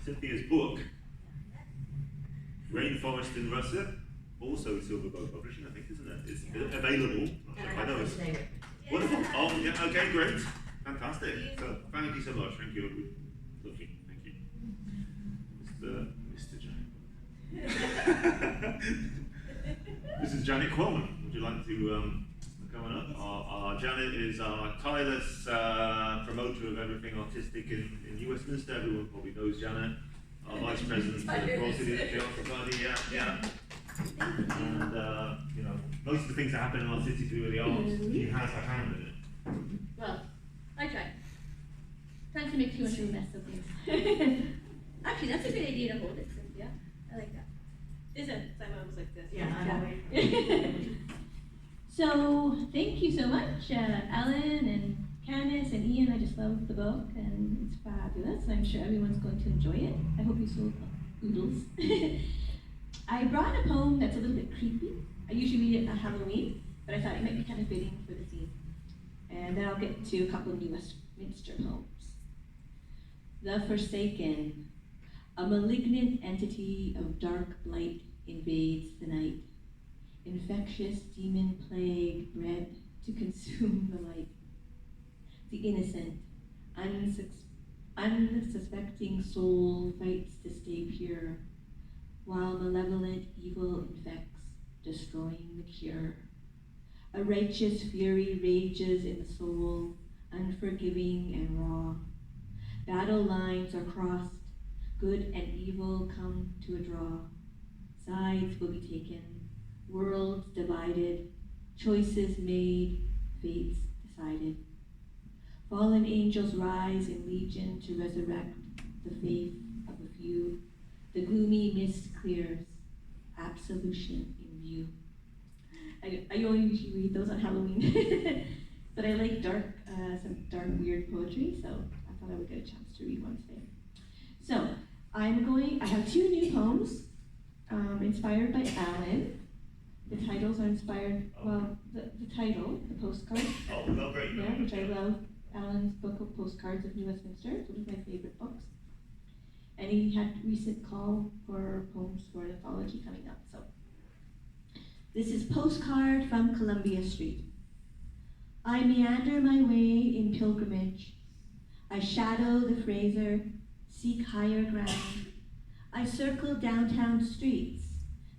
Cynthia's book, Rainforest in Russia, also Silver Bow Publishing, I think, isn't it? It's available. Not sure if I know it. Wonderful. Oh, yeah, okay, great. Fantastic. So, thank you so much. Thank you. Lovely. Thank you. Mr. Janet. This is Janet Kvammen. Would you like to come on up? Our Janet is our tireless promoter of everything artistic in New Westminster. Everyone probably knows Janet. Our Vice President of the Quality Society. Yeah. And you know, most of the things that happen in our city to do with the arts, she has her hand in it. Well, I try. Trying to make too much of a mess of things. Actually, that's a good idea to hold it, Cynthia. I like that. Is it? Simon was like this. Yeah, I'm So, thank you so much, Ellen and Candice and Ian. I just love the book, and it's fabulous. I'm sure everyone's going to enjoy it. I hope you sold oodles. I brought a poem that's a little bit creepy. I usually read it on Halloween, but I thought it might be kind of fitting for the theme. And then I'll get to a couple of New Westminster poems. The Forsaken. A malignant entity of dark blight invades the night. Infectious demon plague bred to consume the light. The innocent, unsuspecting soul fights to stay pure, while malevolent evil infects, destroying the cure. A righteous fury rages in the soul, unforgiving and raw. Battle lines are crossed, good and evil come to a draw. Sides will be taken, worlds divided, choices made, fates decided. Fallen angels rise in legion to resurrect the faith of a few. The gloomy mist clears, absolution in view. I only usually read those on Halloween, but I like some dark, weird poetry, so I thought I would get a chance to read one today. So, I have two new poems inspired by Alan. The titles are inspired, well, the title, the postcard. Oh, no, great. Yeah, which I love. Alan's book of postcards of New Westminster. It's one of my favorite books. And he had a recent call for poems for an anthology coming up. So, this is Postcard from Columbia Street. I meander my way in pilgrimage. I shadow the Fraser, seek higher ground. I circle downtown streets,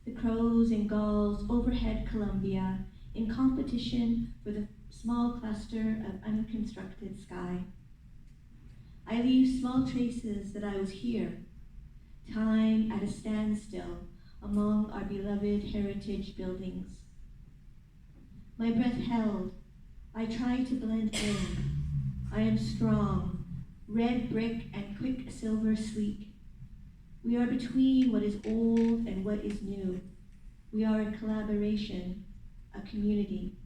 the crows and gulls overhead Columbia, in competition for the small cluster of unconstructed sky. I leave small traces that I was here, time at a standstill among our beloved heritage buildings. My breath held, I try to blend in. I am strong, red brick and quick silver sleek. We are between what is old and what is new. We are a collaboration, a community.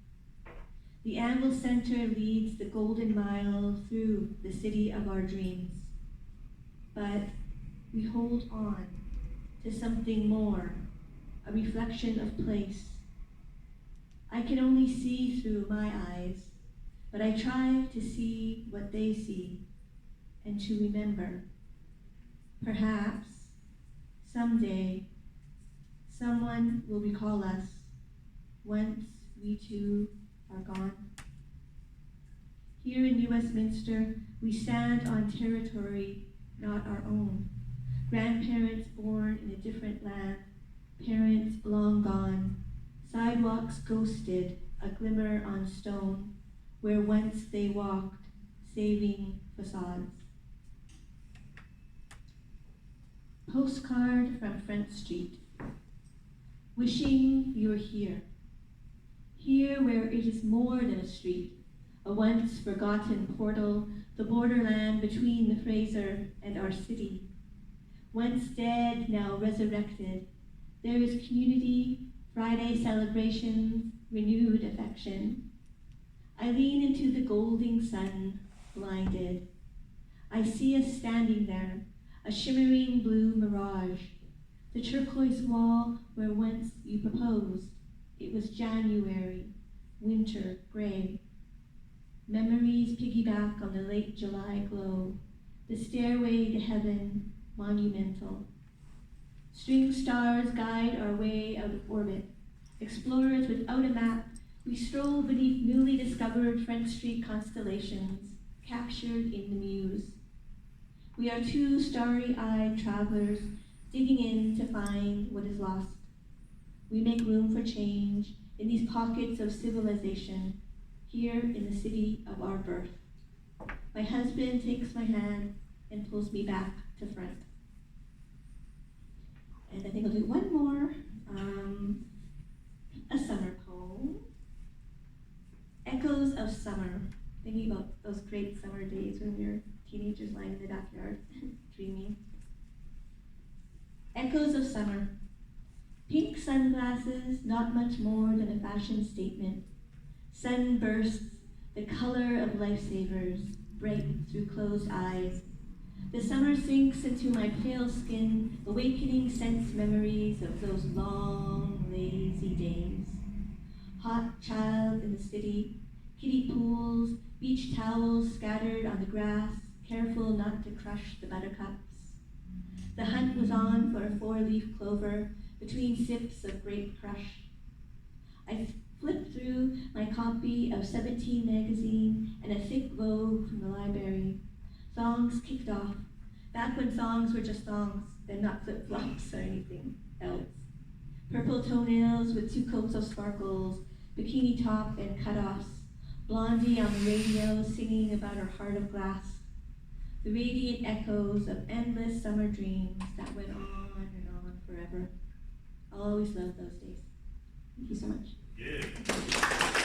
The Anvil Center leads the Golden Mile through the city of our dreams. But we hold on to something more, a reflection of place. I can only see through my eyes, but I try to see what they see and to remember. Perhaps someday someone will recall us once we too are gone. Here in New Westminster, we stand on territory not our own. Grandparents born in a different land, parents long gone, sidewalks ghosted, a glimmer on stone, where once they walked, saving facades. Postcard from Front Street. Wishing you were here. Here where it is more than a street, a once forgotten portal, the borderland between the Fraser and our city. Once dead, now resurrected, there is community, Friday celebrations, renewed affection. I lean into the golden sun, blinded. I see us standing there, a shimmering blue mirage. The turquoise wall where once you proposed. It was January, winter gray. Memories piggyback on the late July glow, the stairway to heaven, monumental. String stars guide our way out of orbit. Explorers without a map, we stroll beneath newly discovered French Street constellations, captured in the muse. We are two starry-eyed travelers digging in to find what is lost. We make room for change in these pockets of civilization, here in the city of our birth. My husband takes my hand and pulls me back to front. And I think I'll do one more, a summer poem. Echoes of summer, thinking about those great summer days when we were teenagers lying in the backyard, dreaming. Echoes of summer. Pink sunglasses, not much more than a fashion statement. Sunbursts, the color of lifesavers, bright through closed eyes. The summer sinks into my pale skin, awakening sense memories of those long, lazy days. Hot child in the city, kiddie pools, beach towels scattered on the grass, careful not to crush the buttercups. The hunt was on for a four-leaf clover between sips of grape crush. I flipped through my copy of 17 magazine and a thick Vogue from the library. Songs kicked off, back when songs were just songs and not flip-flops or anything else. Purple toenails with 2 coats of sparkles, bikini top and cutoffs, Blondie on the radio singing about her heart of glass. The radiant echoes of endless summer dreams that went on and on forever. I'll always love those days. Thank you so much. Yeah.